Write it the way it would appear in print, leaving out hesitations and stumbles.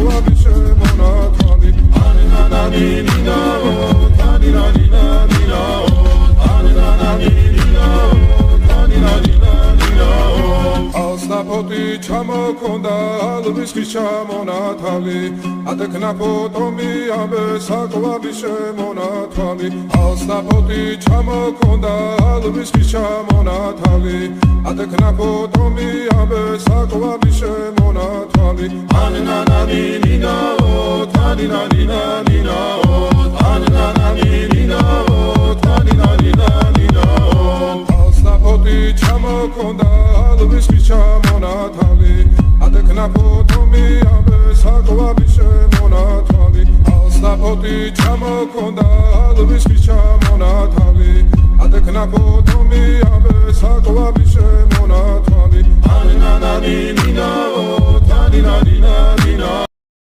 საკვები შემონათვალი ანანანინინაო თანინანინანინაო ანანანინინაო თანინანინანინაო ალსნაფოთი ჩამოქონდა ალვის ხის ჩამონათალი ადექნა ფოტომი ამე საკვები შემონათვალი ალსნაფოთი ჩამოქონდა ალვის ხის ჩამონათალი ადექნა ფოტომი ამე საკვები შემონათვალი ანანანინინაო თანინანინანინაო ანანანინინაო თანინანინანინაო ალსნაფოთი ჩამოქონდა ალვის ხის ჩამონათალი ადექნა ფოტომი ამე საკვები შემონათვალი ალსნაფოთი ჩამოქონდა ალვის ხის ჩამონათალი ადექნა